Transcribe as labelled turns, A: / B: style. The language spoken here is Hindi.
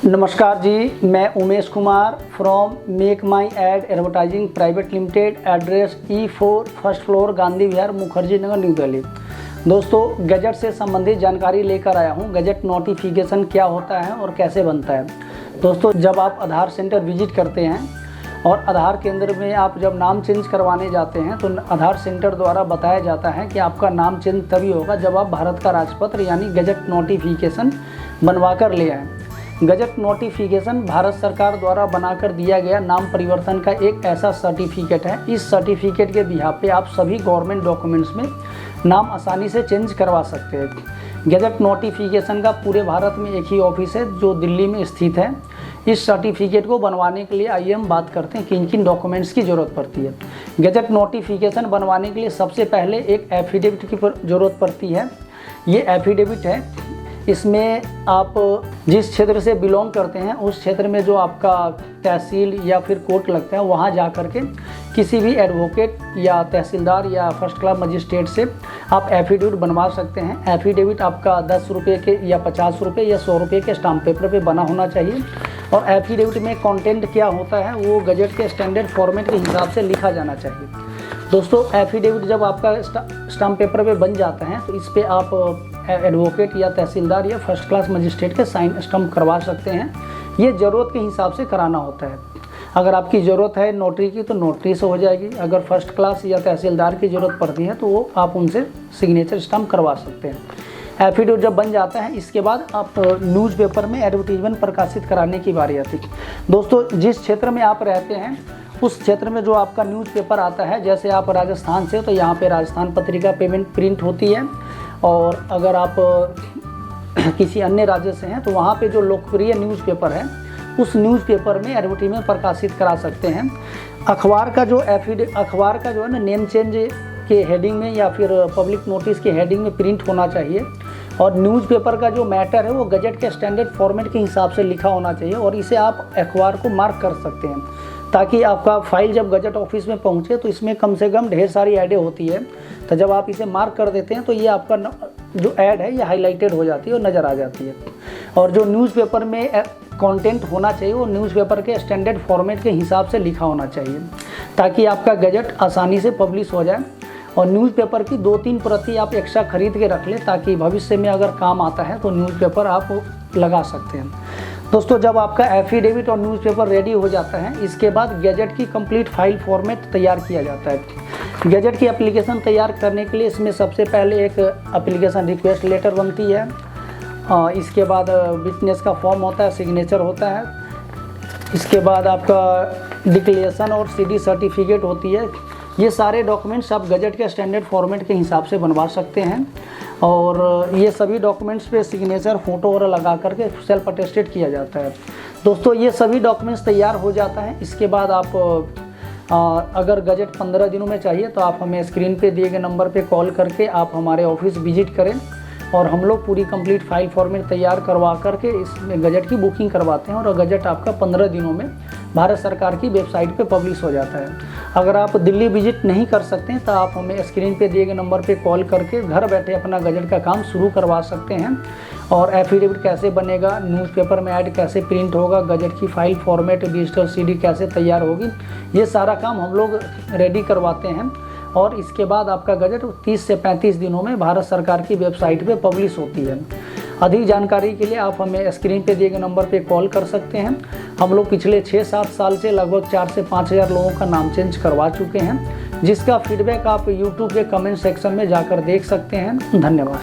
A: नमस्कार जी, मैं Umesh Kumar from Make My Ad Advertising Private Limited, address E4 first floor Gandhi Vihar Mukherjee Nagar New Delhi. दोस्तों, गजट से संबंधित जानकारी लेकर आया हूं। गजट नोटिफिकेशन क्या होता है और कैसे बनता है। दोस्तों, जब आप आधार सेंटर विजिट करते हैं और आधार केंद्र में आप जब नाम चेंज करवाने जाते हैं तो आधार सेंटर द्वारा बताया जाता है कि आपका नाम चेंज तभी होगा जब आप भारत का राजपत्र यानी गजट नोटिफिकेशन बनवा कर ले आएँ। गजट नोटिफिकेशन भारत सरकार द्वारा बनाकर दिया गया नाम परिवर्तन का एक ऐसा सर्टिफिकेट है। इस सर्टिफिकेट के बिहाफ पे आप सभी गवर्नमेंट डॉक्यूमेंट्स में नाम आसानी से चेंज करवा सकते हैं। गजट नोटिफिकेशन का पूरे भारत में एक ही ऑफिस है जो दिल्ली में स्थित है। इस सर्टिफिकेट को बनवाने के लिए आइए हम बात करते हैं किन किन डॉक्यूमेंट्स की ज़रूरत पड़ती है। गजट नोटिफिकेशन बनवाने के लिए सबसे पहले एक एफिडेविट की ज़रूरत पड़ती है। ये एफिडेविट है, इसमें आप जिस क्षेत्र से बिलोंग करते हैं उस क्षेत्र में जो आपका तहसील या फिर कोर्ट लगता है वहाँ जा कर के किसी भी एडवोकेट या तहसीलदार या फर्स्ट क्लास मजिस्ट्रेट से आप एफिडेविट बनवा सकते हैं। एफिडेविट आपका 10 रुपये के या 50 रुपये या 100 रुपये के स्टाम्प पेपर पे बना होना चाहिए। और एफिडेविट में कंटेंट क्या होता है वो गजट के स्टैंडर्ड फॉर्मेट के हिसाब से लिखा जाना चाहिए। दोस्तों, एफिडेविट जब आपका स्टाम्प पेपर पे बन जाता है तो इस पर आप एडवोकेट या तहसीलदार या फर्स्ट क्लास मजिस्ट्रेट के साइन स्टम्प करवा सकते हैं। ये ज़रूरत के हिसाब से कराना होता है। अगर आपकी ज़रूरत है नोटरी की तो नोटरी से हो जाएगी। अगर फर्स्ट क्लास या तहसीलदार की ज़रूरत पड़ती है तो वो आप उनसे सिग्नेचर स्टम्प करवा सकते हैं। एफिडेविट जब बन जाता है इसके बाद आप न्यूज़पेपर में एडवर्टीजमेंट प्रकाशित कराने की बारी आती है। दोस्तों, जिस क्षेत्र में आप रहते हैं उस क्षेत्र में जो आपका न्यूज़पेपर आता है, जैसे आप राजस्थान से तो यहाँ पे राजस्थान पत्रिका पेमेंट प्रिंट होती है। और अगर आप किसी अन्य राज्य से हैं तो वहाँ पे जो लोकप्रिय न्यूज़पेपर है उस न्यूज़पेपर में एडवर्टीजमेंट प्रकाशित करा सकते हैं। अखबार का जो है ना नेम चेंज के हेडिंग में या फिर पब्लिक नोटिस के हेडिंग में प्रिंट होना चाहिए। और न्यूज़पेपर का जो मैटर है वो गजट के स्टैंडर्ड फॉर्मेट के हिसाब से लिखा होना चाहिए और इसे आप अखबार को मार्क कर सकते हैं ताकि आपका फाइल जब गजट ऑफिस में पहुंचे तो इसमें कम से कम ढेर सारी ऐडें होती है। तो जब आप इसे मार्क कर देते हैं तो ये आपका जो ऐड है ये हाईलाइटेड हो जाती है और नज़र आ जाती है। और जो न्यूज़पेपर में कंटेंट होना चाहिए वो न्यूज़पेपर के स्टैंडर्ड फॉर्मेट के हिसाब से लिखा होना चाहिए ताकि आपका गजट आसानी से पब्लिश हो जाए। और न्यूज़पेपर की 2-3 प्रति आप एक्स्ट्रा खरीद के रख लें ताकि भविष्य में अगर काम आता है तो न्यूज़पेपर आप लगा सकते हैं। दोस्तों, जब आपका एफिडेविट और न्यूज़पेपर रेडी हो जाता है इसके बाद गजट की कंप्लीट फाइल फॉर्मेट तैयार किया जाता है। गजट की एप्लीकेशन तैयार करने के लिए इसमें सबसे पहले एक एप्लीकेशन रिक्वेस्ट लेटर बनती है। इसके बाद विटनेस का फॉर्म होता है, सिग्नेचर होता है। इसके बाद आपका डिक्लेरेशन और CD सर्टिफिकेट होती है। ये सारे डॉक्यूमेंट्स आप गजट के स्टैंडर्ड फॉर्मेट के हिसाब से बनवा सकते हैं। और ये सभी डॉक्यूमेंट्स पे सिग्नेचर फ़ोटो वगैरह लगा करके सेल्फ अटेस्टेड किया जाता है। दोस्तों, ये सभी डॉक्यूमेंट्स तैयार हो जाता है। इसके बाद आप अगर गजट 15 दिनों में चाहिए तो आप हमें स्क्रीन पे दिए गए नंबर पे कॉल करके आप हमारे ऑफिस विजिट करें और हम लोग पूरी कंप्लीट फाइल फॉर्मेट तैयार करवा करके इसमें गजट की बुकिंग करवाते हैं और गजट आपका 15 दिनों में भारत सरकार की वेबसाइट पे पब्लिश हो जाता है। अगर आप दिल्ली विजिट नहीं कर सकते हैं तो आप हमें स्क्रीन पे दिए गए नंबर पे कॉल करके घर बैठे अपना गजट का काम शुरू करवा सकते हैं। और एफिडेविट कैसे बनेगा, न्यूज़पेपर में ऐड कैसे प्रिंट होगा, गजट की फाइल फॉर्मेट डिजिटल CD कैसे तैयार होगी, ये सारा काम हम लोग रेडी करवाते हैं। और इसके बाद आपका गजट 30 से 35 दिनों में भारत सरकार की वेबसाइट पे पब्लिश होती है। अधिक जानकारी के लिए आप हमें स्क्रीन पे दिए गए नंबर पे कॉल कर सकते हैं। हम लोग पिछले 6-7 साल से लगभग 4 से 5 हज़ार लोगों का नाम चेंज करवा चुके हैं, जिसका फीडबैक आप YouTube के कमेंट सेक्शन में जाकर देख सकते हैं। धन्यवाद।